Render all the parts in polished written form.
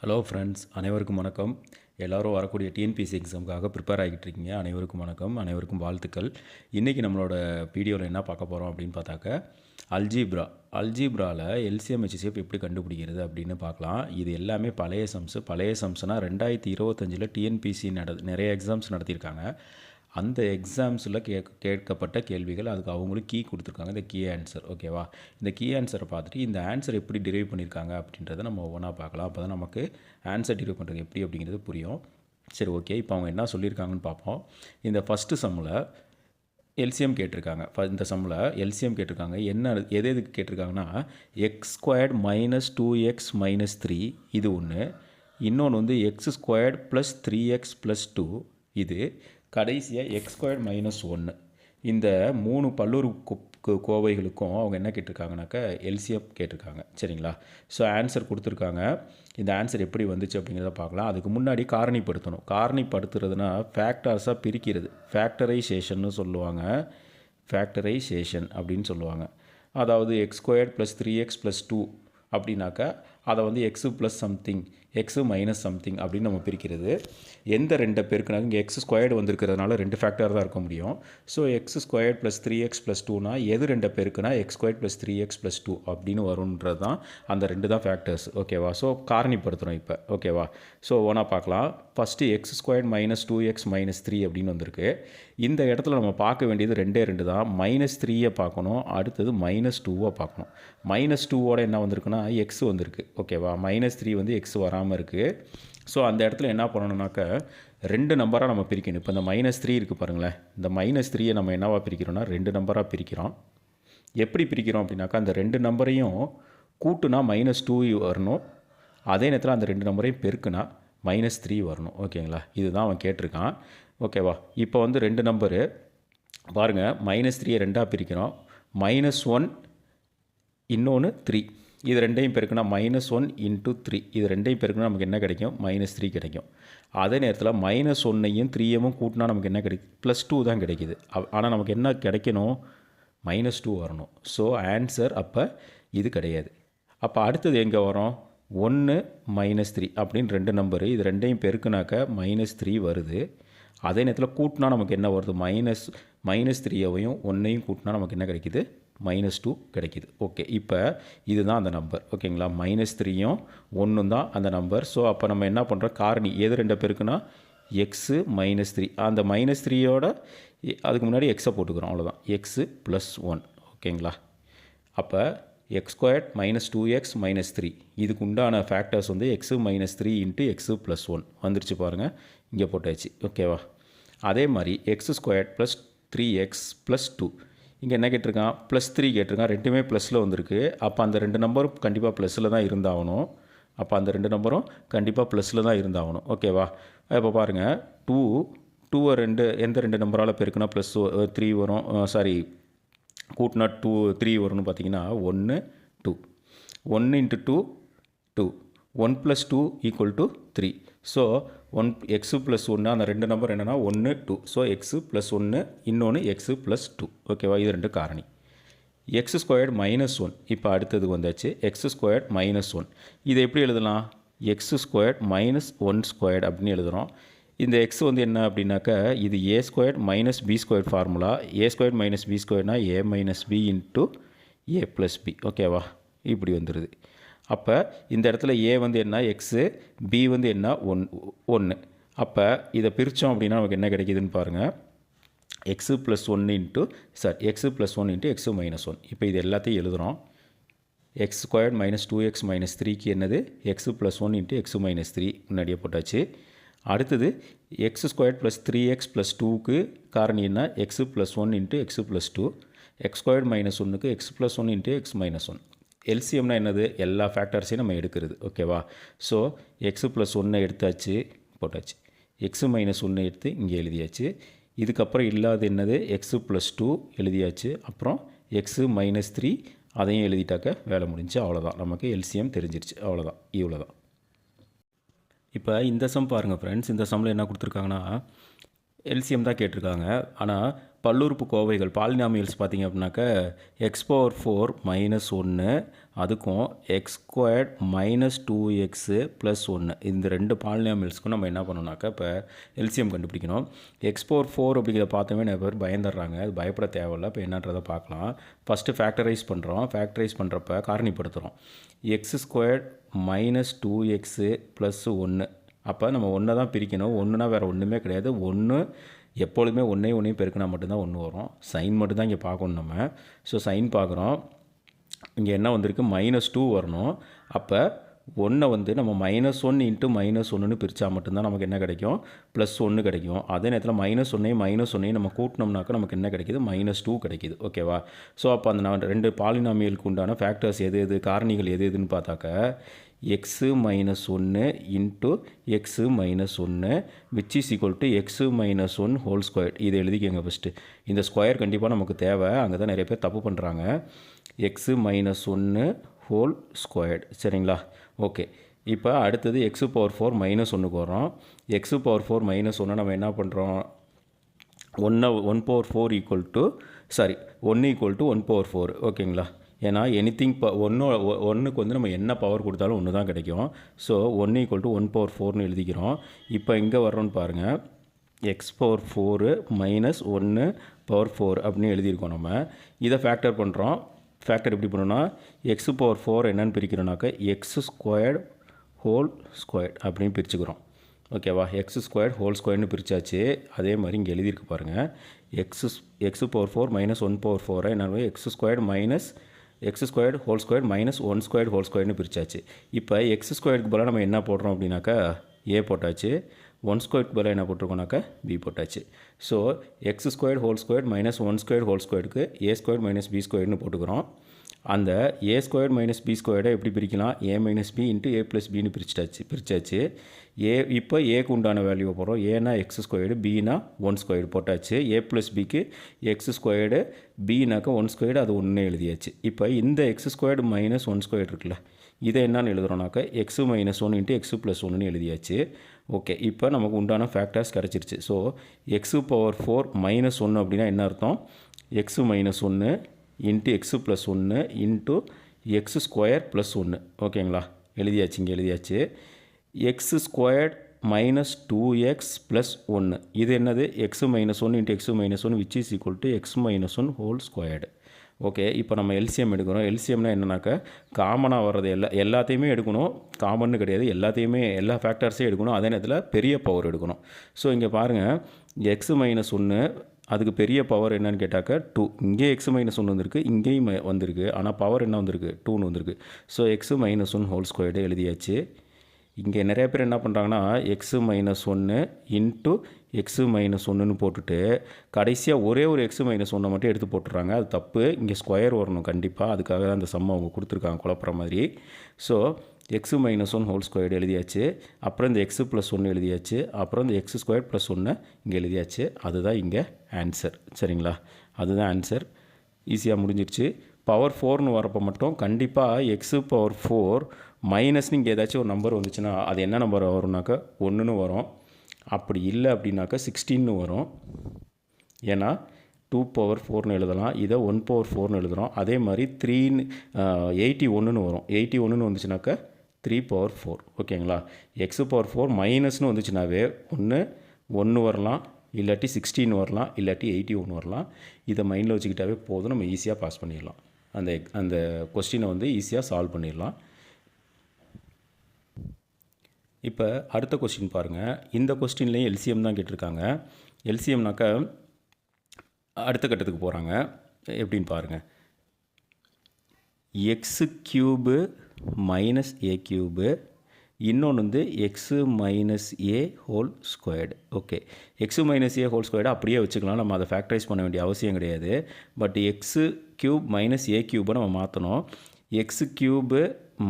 Hello friends, அனைவருக்கும் வணக்கம். எல்லோரும் வரக்கூடிய டிஎன்பிஎஸ்சி எக்ஸாமுக்காக ப்ரிப்பேர் ஆகிட்டு இருக்கீங்க. அனைவருக்கும் வணக்கம், அனைவருக்கும் வாழ்த்துக்கள். இன்றைக்கி நம்மளோட வீடியோவில் என்ன பார்க்க போகிறோம் அப்படின்னு பார்த்தாக்க, அல்ஜீப்ராவில் எல்சிஎம் ஹெச்சிஎஃப் எப்படி கண்டுபிடிக்கிறது அப்படின்னு பார்க்கலாம். இது எல்லாமே பழைய சம்ஸ்னால் 2025 டிஎன்பிஎஸ்சி நிறைய எக்ஸாம்ஸ் நடத்தியிருக்காங்க. அந்த எக்ஸாம்ஸில் கேட்கப்பட்ட கேள்விகள், அதுக்கு அவங்களும் கீ கொடுத்துருக்காங்க, இந்த கீ ஆன்சர். ஓகேவா? இந்த கீ ஆன்சரை பார்த்துட்டு இந்த ஆன்சர் எப்படி டிரைவ் பண்ணியிருக்காங்க அப்படின்றத நம்ம ஒவ்வொன்றா பார்க்கலாம். அப்போ தான் நமக்கு ஆன்சர் டிரைவ் பண்ணுறது எப்படி அப்படிங்கிறது புரியும். சரி, ஓகே. இப்போ அவங்க என்ன சொல்லியிருக்காங்கன்னு பார்ப்போம். இந்த ஃபஸ்ட்டு சம்மில் எல்சிஎம் கேட்டிருக்காங்க. இந்த சம்மில் எல்சிஎம் கேட்டிருக்காங்க. என்ன எதுக்கு கேட்டிருக்காங்கன்னா, x² - 2x - 3 இது ஒன்று, இன்னொன்று வந்து x² + 3x + 2 இது, கடைசியாக x² - 1. இந்த 3 பல்லுறு கோவைகளுக்கும் அவங்க என்ன கேட்டிருக்காங்கனாக்கா எல்சிஎம் கேட்டிருக்காங்க. சரிங்களா? ஸோ ஆன்சர் கொடுத்துருக்காங்க. இந்த ஆன்சர் எப்படி வந்துச்சு அப்படிங்கிறத பார்க்கலாம். அதுக்கு முன்னாடி காரணிப்படுத்தணும். காரணிப்படுத்துறதுனா ஃபேக்டர்ஸாக பிரிக்கிறது, ஃபேக்டரைசேஷன்னு சொல்லுவாங்க. ஃபேக்டரைசேஷன் அப்படின்னு சொல்லுவாங்க. அதாவது x² + 3x + 2 அப்படின்னாக்கா அதை வந்து x plus something, x minus something அப்படின்னு நம்ம பிரிக்கிறது. எந்த ரெண்டை பெருக்குனாங்க, இங்கே x² வந்திருக்கிறதுனால 2 ஃபேக்டர் தான் இருக்க முடியும். ஸோ x² + 3x + 2னா எது ரெண்டை பெருக்குனா x² + 3x + 2 அப்படின்னு வரும்ன்றது தான், அந்த 2 தான் ஃபேக்டர்ஸ். ஓகேவா? ஸோ காரணிப்படுத்துகிறோம் இப்போ. ஓகேவா? ஸோ ஒன்றா பார்க்கலாம். ஃபஸ்ட்டு x² - 2x - 3 அப்படின்னு வந்திருக்கு. இந்த இடத்துல நம்ம பார்க்க வேண்டியது 2 தான். -3 பார்க்கணும், அடுத்தது -2 பார்க்கணும். -2ஓட என்ன வந்திருக்குன்னா x வந்திருக்கு. ஓகேவா? -3 வந்து x வராமல் இருக்குது. ஸோ அந்த இடத்துல என்ன பண்ணணுன்னாக்கா 2 நம்பராக நம்ம பிரிக்கணும். இப்போ இந்த -3 இருக்குது பாருங்களேன். இந்த -3யை நம்ம என்னவா பிரிக்கிறோன்னா 2 நம்பராக பிரிக்கிறோம். எப்படி பிரிக்கிறோம் அப்படின்னாக்கா, அந்த 2 நம்பரையும் கூட்டுனா -2 வரணும், அதே நேரத்தில் அந்த 2 நம்பரையும் பெருக்குனா -3 வரணும். ஓகேங்களா? இதுதான் அவன் கேட்டிருக்கான். ஓகேவா? இப்போ வந்து 2 நம்பரு பாருங்கள், -3யை 2ஆக பிரிக்கிறோம். -1 இன்னொன்று 3, இது ரெண்டையும் பெருக்குனா -1 × 3, இது ரெண்டையும் பெருக்குனா நமக்கு என்ன கிடைக்கும்? -3 கிடைக்கும். அதே நேரத்தில் -1ஐயும் 3ஐயும் கூட்டினா நமக்கு என்ன கிடைக்கும்? +2 தான் கிடைக்கிது. ஆனால் நமக்கு என்ன கிடைக்கணும்? -2 வரணும். ஸோ ஆன்சர் அப்போ இது கிடையாது. அப்போ அடுத்தது எங்கே வரும்? 1 -3 அப்படின்னு 2 நம்பரு, இது ரெண்டையும் பெருக்குனாக்க -3 வருது. அதே நேரத்தில் கூட்டினா நமக்கு என்ன வருது? -3ஐயும் 1ஐயும் கூட்டினா நமக்கு என்ன கிடைக்கிது? -2 கிடைக்கிது. ஓகே, இப்போ இதுதான் அந்த நம்பர். ஓகேங்களா? -3யும் 1 தான் அந்த நம்பர். ஸோ அப்போ நம்ம என்ன பண்ணுறோம்? காரணி எது 2 பேருக்குன்னா x - 3, அந்த -3யோட அதுக்கு முன்னாடி எக்ஸை போட்டுக்கிறோம், அவ்வளோதான். x + 1. ஓகேங்களா? அப்போ x² - 2x - 3 இதுக்கு உண்டான ஃபேக்டர்ஸ் வந்து x - 3 × x + 1 வந்துருச்சு பாருங்கள், இங்கே போட்டாச்சு. ஓகேவா? அதே மாதிரி x² + 3x + 2 இங்கே என்ன கேட்டிருக்கான்? +3 கேட்டிருக்கான். ரெண்டுமே ப்ளஸில் வந்திருக்கு. அப்போ அந்த 2 நம்பரும் கண்டிப்பாக ப்ளஸில் தான் இருந்தாகணும். அப்போ அந்த 2 நம்பரும் கண்டிப்பாக ப்ளஸில் தான் இருந்தாகணும். ஓகேவா? இப்போ பாருங்கள், 2 எந்த 2 நம்பரால் பெருக்குனா +3 வரும், சாரி கூட்டினா 3 வரும்னு பார்த்தீங்கன்னா 1 2, 1 × 2 2, 1 + 2 = 3. ஸோ x + 1, அந்த 2 நம்பர் என்னென்னா 1 2. ஸோ x + 1, இன்னொன்று x + 2. ஓகேவா? இது 2 காரணி. x² - 1 இப்போ அடுத்தது வந்தாச்சு. x² - 1 இதை எப்படி எழுதலாம்? x² - 1² அப்படின்னு எழுதுகிறோம். இந்த x வந்து என்ன அப்படின்னாக்கா, இது a² - b² formula. a² - b²னா a - b × a + b. ஓகேவா? இப்படி வந்துடுது. அப்போ இந்த இடத்துல a வந்து என்ன? x, b வந்து என்ன? 1. அப்போ இதை பிரித்தோம் அப்படின்னா நமக்கு என்ன கிடைக்கிதுன்னு பாருங்கள். x + 1 × x + 1 × x - 1. இப்போ இது எல்லாத்தையும் எழுதுகிறோம். x² - 2x - 3க்கு என்னது? x + 1 × x - 3 முன்னாடியே போட்டாச்சு. அடுத்தது x² + 3x + 2க்கு காரணி என்ன? x + 1 × x + 2, x² - 1க்கு x + 1 × x - 1. எல்சிஎம்னா என்னது? எல்லா ஃபேக்டர்ஸையும் நம்ம எடுக்கிறது. ஓகேவா? ஸோ x + 1 எடுத்தாச்சு, போட்டாச்சு. x - 1 எடுத்து இங்கே எழுதியாச்சு. இதுக்கப்புறம் இல்லாத என்னது? x + 2 எழுதியாச்சு. அப்புறம் x - 3 அதையும் எழுதிட்டாக்க வேலை முடிஞ்சு. அவ்வளோதான், நமக்கு எல்சிஎம் தெரிஞ்சிருச்சு. அவ்வளோதான், இவ்வளோ தான். இப்போ இந்த சம் பாருங்கள் ஃப்ரெண்ட்ஸ். இந்த சம்மில் என்ன கொடுத்துருக்காங்கன்னா, எல்சிஎம் தான் கேட்டிருக்காங்க. ஆனால் பல்லுறுப்பு கோவைகள் பாலினாமியல்ஸ் பார்த்திங்க அப்படின்னாக்க எக்ஸ் பவர் 4 மைனஸ் 1 அதுக்கும் X squared minus 2x plus 1 இந்த ரெண்டு பாலினாமியல்ஸ்க்கும் நம்ம என்ன பண்ணணும்னாக்கா இப்போ எல்சிஎம் கண்டுபிடிக்கணும். எக்ஸ் பவர் 4 அப்படிங்கிறத பார்த்தோமே நிறைய பேர் பயந்துடுறாங்க. அது பயப்பட தேவையில்லை. இப்போ என்னன்றதை பார்க்கலாம். ஃபஸ்ட்டு ஃபேக்டரைஸ் பண்ணுறோம். ஃபேக்டரைஸ் பண்ணுறப்ப காரணிப்படுத்துகிறோம். X squared minus 2x plus 1. அப்போ நம்ம ஒன்றை தான் பிரிக்கணும். ஒன்றுனா வேறு ஒன்றுமே கிடையாது. ஒன்று எப்பொழுதுமே ஒன்றையும் பெருக்கினா மட்டும்தான் ஒன்று வரும். சைன் மட்டும்தான் இங்கே பார்க்கணும் நம்ம. ஸோ சைன் பார்க்குறோம். இங்கே என்ன வந்திருக்கு, -2 வரணும். அப்போ ஒன்றை வந்து நம்ம -1 இன்ட்டு -1ன்னு பிரித்தா மட்டும்தான் நமக்கு என்ன கிடைக்கும், +1 கிடைக்கும். அதே நேரத்தில் -1 நம்ம கூட்டினோம்னாக்கா நமக்கு என்ன கிடைக்கிது, -2 கிடைக்கிது. ஓகேவா? ஸோ அப்போ அந்த ரெண்டு பாலினாமியலுக்கு உண்டான ஃபேக்டர்ஸ் எது காரணிகள் எதுன்னு பார்த்தாக்கா x -1 into x -1 which is equal to x -1 whole square. இதை எழுதிக்கங்க ஃபஸ்ட்டு. இந்த ஸ்கொயர் கண்டிப்பாக நமக்கு தேவை. அங்கே தான் நிறைய பேர் தப்பு பண்ணுறாங்க. X -1 whole squared. சரிங்களா? ஓகே. இப்போ அடுத்தது எக்ஸு பவர் 4 -1க்கு வரோம். எக்ஸு பவர் 4 -1 நம்ம என்ன பண்ணுறோம், 1/4 ஈக்குவல் டு 1 ஈக்குவல் டு 1/4. ஓகேங்களா? ஏன்னா எனிதிங் ஒன்றுக்கு வந்து நம்ம என்ன பவர் கொடுத்தாலும் ஒன்று தான் கிடைக்கும். ஸோ 1 ஈக்குவல் டு 1/4ன்னு எழுதிக்கிறோம். இப்போ இங்கே வர்றோன்னு பாருங்கள். எக்ஸ் பவர் 4 மைனஸ் 1/4 அப்படின்னு எழுதியிருக்கோம் நம்ம. இதை ஃபேக்டர் பண்ணுறோம். ஃபேக்டர் எப்படி பண்ணோன்னா எக்ஸு பவர் 4 என்னென்னு பிரிக்கிறோன்னாக்கா எக்ஸ் ஸ்கொயர்டு ஹோல் ஸ்கொயர்ட் அப்படின்னு பிரிச்சுக்கிறோம். ஓகேவா? எக்ஸ் ஸ்கொயர்ட் ஹோல் ஸ்கொயர்னு பிரித்தாச்சு. அதே மாதிரி இங்கே எழுதியிருக்கு பாருங்கள். எக்ஸு பவர் 4 மைனஸ் 1/4 என்ன, X squared minus X squared whole squared minus 1 squared whole ஸ்கொயர்னு பிரித்தாச்சு. இப்போ எக்ஸ் ஸ்கொயருக்கு பதிலாக நம்ம என்ன போடுறோம் அப்படின்னாக்கா ஏ போட்டாச்சு. 1 ஸ்கொயருக்கு பதிலாக என்ன போட்டிருக்கோம்னாக்கா பி போட்டாச்சு. So X squared whole squared minus 1 squared whole ஸ்கொயருக்கு ஏ ஸ்கொயர்டு மைனஸ் பி ஸ்கொயர்னு போட்டுக்கிறோம். அந்த ஏ ஸ்கொயர்டு மைனஸ் பி ஸ்கொயர்டை எப்படி பிரிக்கலாம், A minus B into A plus பின்னு பிரிச்சாச்சு. இப்போ ஏக்கு உண்டான வேல்யூவை போடுறோம். ஏனா எக்ஸ் ஸ்கொயர்டு, பினா 1 ஸ்கொயர்டு போட்டாச்சு. ஏ ப்ளஸ் பிக்கு எக்ஸ் ஸ்கொயர்டு, பினாக்கா 1 ஸ்கொயர்டு, அது ஒன்று எழுதியாச்சு. இப்போ இந்த எக்ஸ் ஸ்கொயர்டு மைனஸ் 1 ஸ்கொயர்டு இருக்குல்ல, இதை என்னன்னு எழுதுகிறோம்னாக்கா எக்ஸு -1 இன்ட்டு எக்ஸு + 1ன்னு எழுதியாச்சு. ஓகே. இப்போ நமக்கு உண்டான ஃபேக்டர்ஸ் கிடச்சிருச்சு. ஸோ எக்ஸு பவர் 4 -1 அப்படின்னா என்ன அர்த்தம், x -1 into x + 1 into X square + 1. ஓகேங்களா? எழுதியாச்சு. இங்கே எழுதியாச்சு. எக்ஸ் ஸ்கொயர்ட் மைனஸ் 2x + 1 இது என்னது, x -1 into x -1 which is equal to X -1 whole squared. Okay. இப்போ நம்ம எல்சிஎம் எடுக்கிறோம். எல்சிஎம்னா என்னன்னாக்கா காமனாக வர்றது எல்லாத்தையுமே எடுக்கணும். காமன்னு கிடையாது, எல்லா ஃபேக்டர்ஸையும் எடுக்கணும். அதே நேரத்தில் பெரிய பவர் எடுக்கணும். ஸோ இங்கே பாருங்கள், எக்ஸு -1 அதுக்கு பெரிய பவர் என்னன்னு கேட்டாக்கா 2. இங்கே எக்ஸு -1 வந்திருக்கு, இங்கேயும் வந்திருக்கு. ஆனால் பவர் என்ன வந்திருக்கு, 2ன்னு வந்திருக்கு. ஸோ எக்ஸு -1 ஹோல் ஸ்கொயர்டு எழுதியாச்சு. இங்கே நிறைய பேர் என்ன பண்ணுறாங்கன்னா எக்ஸு -1 இன்ட்டு எக்ஸு -1ன்னு போட்டுட்டு கடைசியாக ஒரே ஒரு எக்ஸு -1 மட்டும் எடுத்து போட்டுறாங்க. அது தப்பு. இங்கே ஸ்கொயர் வரணும் கண்டிப்பாக. அதுக்காக தான் அந்த சம்மை அவங்க கொடுத்துருக்காங்க குழப்புற மாதிரி. ஸோ எக்ஸு -1 ஹோல் ஸ்கொயர்டு எழுதியாச்சு. அப்புறம் இந்த எக்ஸு + 1 எழுதியாச்சு. அப்புறம் இந்த எக்ஸ் ஸ்கொயர் + 1 இங்கே எழுதியாச்சு. அதுதான் இங்கே ஆன்சர். சரிங்களா? அதுதான் ஆன்சர். ஈஸியாக முடிஞ்சிருச்சு. பவர் 4ன்னு வரப்போ மட்டும் கண்டிப்பாக எக்ஸு பவர் 4 மைனஸ்னு இங்கே ஏதாச்சும் ஒரு நம்பர் வந்துச்சுன்னா அது என்ன நம்பர் வரும்னாக்கா 1ன்னு வரும். அப்படி இல்லை அப்படின்னாக்கா 16ன்னு வரும். ஏன்னா 2/4ன்னு எழுதலாம், இதை 1/4ன்னு எழுதுகிறோம். அதே மாதிரி 81ன்னு வரும். 81ன்னு வந்துச்சுனாக்கா 3/4. ஓகேங்களா? எக்ஸு பவர் 4 மைனஸ்னு வந்துச்சுனாவே 1 வரலாம், இல்லாட்டி 16 வரலாம், இல்லாட்டி 81 வரலாம். இதை மைண்டில் வச்சுக்கிட்டாவே போதும். நம்ம ஈஸியாக பாஸ் பண்ணிடலாம். அந்த கொஸ்டினை வந்து ஈஸியாக சால்வ் பண்ணிடலாம். இப்போ அடுத்த கொஸ்டின் பாருங்கள். இந்த கொஸ்டின்லேயும் எல்சிஎம் தான் கேட்டிருக்காங்க. எல்சிஎம்னாக்கா அடுத்த கட்டத்துக்கு போகிறாங்க. எப்படின்னு பாருங்கள். எக்ஸு க்யூபு மைனஸ் ஏ க்யூபு, இன்னொன்று வந்து எக்ஸு - ஏ ஹோல் ஸ்கொயர்டு. ஓகே. எக்ஸு - ஏ ஹோல் ஸ்கொயர்டு அப்படியே வச்சுக்கலாம். நம்ம அதை ஃபேக்டரைஸ் பண்ண வேண்டிய அவசியம் கிடையாது. பட் எக்ஸு க்யூப் மைனஸ் ஏ க்யூபை நம்ம மாற்றணும். எக்ஸு க்யூபு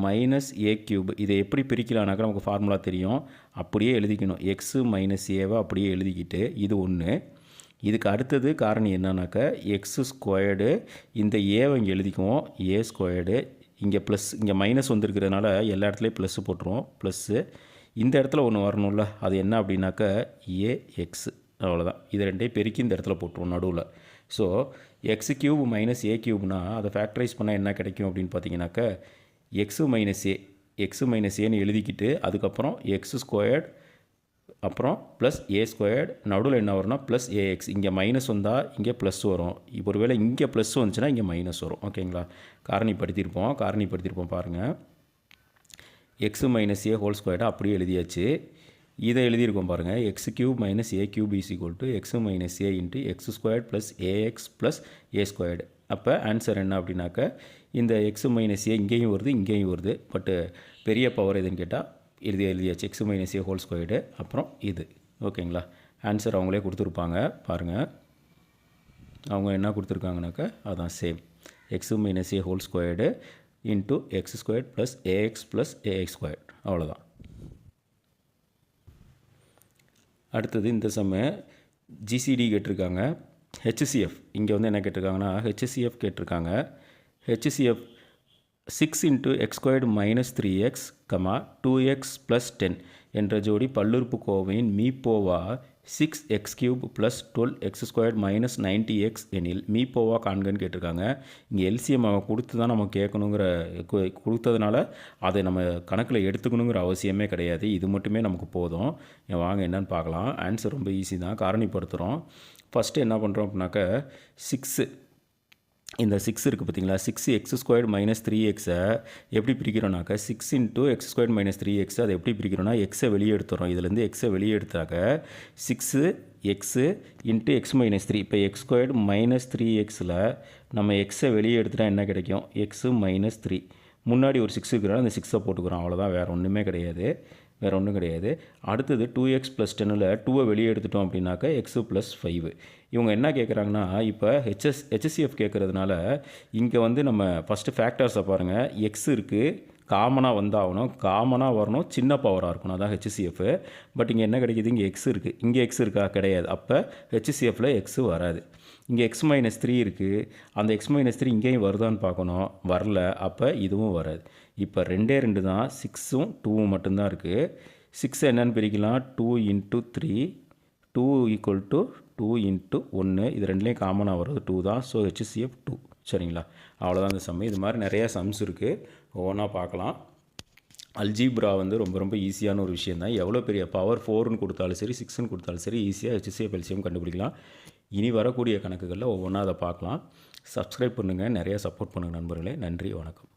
மைனஸ் ஏ க்யூப் இதை எப்படி பிரிக்கலாம்னாக்கா நமக்கு ஃபார்முலா தெரியும். அப்படியே எழுதிக்கணும். எக்ஸு - ஏவை அப்படியே எழுதிக்கிட்டு இது ஒன்று. இதுக்கு அடுத்தது காரணி என்னன்னாக்கா எக்ஸு ஸ்கொயர்டு, இந்த ஏவை இங்கே எழுதிக்குவோம், ஏ ஸ்கொயர்டு. இங்கே ப்ளஸ், இங்கே மைனஸ் வந்துருக்கிறதுனால எல்லா இடத்துலையும் +போட்டுருவோம். ப்ளஸ்ஸு இந்த இடத்துல ஒன்று வரணும்ல, அது என்ன அப்படின்னாக்கா ஏஎக்ஸு. அவ்வளோதான். இது ரெண்டையும் பெருக்கி இந்த இடத்துல போட்டுருவோம் நடுவில். ஸோ எக்ஸ் கியூப் மைனஸ் ஏ கியூப்னா அதை ஃபேக்டரைஸ் பண்ணால் என்ன கிடைக்கும் அப்படின்னு பார்த்தீங்கன்னாக்கா எக்ஸு மைனஸ் ஏன்னு எழுதிக்கிட்டு அதுக்கப்புறம் எக்ஸ் ஸ்கொயர்ட் அப்புறம் ப்ளஸ் ஏ ஸ்கொயர்ட் நடுவில் என்ன வரும்னா ப்ளஸ் ஏஎக்ஸ். இங்கே மைனஸ் வந்தால் இங்கே ப்ளஸ் வரும். இப்போ ஒருவேளை இங்கே ப்ளஸ் வந்துச்சுன்னா இங்கே மைனஸ் வரும். ஓகேங்களா? காரணிப்படுத்தியிருப்போம் பாருங்கள். எக்ஸு மைனஸ் ஏ ஹோல் ஸ்கொயர்டை அப்படியே எழுதியாச்சு. இதை எழுதியிருக்கோம் பாருங்கள். X cube minus A cube is equal to x minus A into X squared plus ax plus A squared. அப்போ ஆன்சர் என்ன அப்படின்னாக்கா இந்த எக்ஸு மைனஸ் ஏ இங்கேயும் வருது. பட்டு பெரிய பவர் எதுன்னு கேட்டால் எழுதியாச்சு. X minus A whole squared அப்புறம் இது. ஓகேங்களா? ஆன்சர் அவங்களே கொடுத்துருப்பாங்க பாருங்கள். அவங்க என்ன கொடுத்துருக்காங்கனாக்கா அதான் same. X minus A whole squared into X squared plus ax plus AX squared. அவ்வளோதான். அடுத்தது இந்த சம ஜிசிடி கேட்டிருக்காங்க. ஹெச்சிஎஃப் இங்கே வந்து என்ன கேட்டிருக்காங்கன்னா ஹெச்சிஎஃப் கேட்டிருக்காங்க. HCF 6 into X squared minus 3x 2x plus 10 என்ற ஜோடி பல்லுறுப்புக்கோவையின் மீப்போவா 6x³ plus 12x squared minus 90x எனில் மீப்போவா காண்கன்னு கேட்டிருக்காங்க. இங்கே எல்சிஎம் அவங்க கொடுத்து தான் நம்ம கேட்கணுங்கிற கொடுத்ததுனால அதை நம்ம கணக்கில் எடுத்துக்கணுங்கிற அவசியமே கிடையாது. இது மட்டுமே நமக்கு போதும். வாங்க என்னன்னு பார்க்கலாம். ஆன்சர் ரொம்ப ஈஸி தான். காரணிப்படுத்துகிறோம். ஃபஸ்ட்டு என்ன பண்ணுறோம் அப்படின்னாக்கா 6 இந்த 6 இருக்குது பார்த்தீங்களா, 6x ஸ்கொயர்டு மைனஸ் 3xை எப்படி பிரிக்கிறோம்னாக்கா 6 into X squared minus 3x அதை எப்படி பிரிக்கிறோன்னா எக்ஸை வெளியே எடுத்துகிறோம். இதுலேருந்து எக்ஸை வெளியே எடுத்தாக்க 6x இன்ட்டு எக்ஸ் மைனஸ் 3. இப்போ எக்ஸ் ஸ்கொயர்டு மைனஸ் 3xல் நம்ம எக்ஸை வெளியே எடுத்துட்டா என்ன கிடைக்கும்? X minus 3. முன்னாடி ஒரு 6 இருக்கிறனால அந்த 6ஐ போட்டுக்கிறோம். அவ்வளோதான், வேறு ஒன்றும் கிடையாது. அடுத்தது 2x ப்ளஸ் 10ல் 2ஐ வெளியே எடுத்துட்டோம் அப்படின்னாக்கா எக்ஸு ப்ளஸ் 5. இவங்க என்ன கேட்குறாங்கன்னா இப்போ ஹெச்சிஎஃப் கேட்குறதுனால இங்கே வந்து நம்ம ஃபஸ்ட்டு ஃபேக்டர்ஸை பாருங்கள். எக்ஸ் இருக்குது, காமனாக வரணும், சின்ன பவராக இருக்கணும், அதான் ஹெச்சிஎஃப். பட் இங்கே என்ன கிடைக்கிது? இங்கே எக்ஸ் இருக்குது. இங்கே எக்ஸ் இருக்கா? கிடையாது. அப்போ ஹெச்சிஎஃப்பில் எக்ஸு வராது. இங்கே எக்ஸ் மைனஸ் 3 இருக்குது. அந்த எக்ஸ் மைனஸ் 3 இங்கேயும் வருதான்னு பார்க்கணும். வரல. அப்போ இதுவும் வராது. இப்போ 2 தான். 6ம் 2ம் மட்டும்தான் இருக்குது. 6 என்னென்னு பிரிக்கலாம்? 2 இன்ட்டு 3 2 ஈக்குவல் டு 2 இன்ட்டு 1. இது ரெண்டுலேயும் காமனாக வர்றது 2 தான். So HCF 2. சரிங்களா? அவ்வளோதான் இந்த சம். இது மாதிரி நிறையா சம்ஸ் இருக்குது. ஒவ்வொன்றா பார்க்கலாம். அல்ஜீப்ரா வந்து ரொம்ப ஈஸியான ஒரு விஷயம் தான். எவ்வளோ பெரிய பவர் 4ன்னு கொடுத்தாலும் சரி 6ன்னு கொடுத்தாலும் சரி ஈஸியாக ஹெச்சிஎஃப் எல்சிஎம் கண்டுபிடிக்கலாம். இனி வரக்கூடிய கணக்குகளில் ஒவ்வொன்றா அதை பார்க்கலாம். சப்ஸ்கிரைப் பண்ணுங்கள். நிறையா சப்போர்ட் பண்ணுங்கள் நண்பர்களே. நன்றி, வணக்கம்.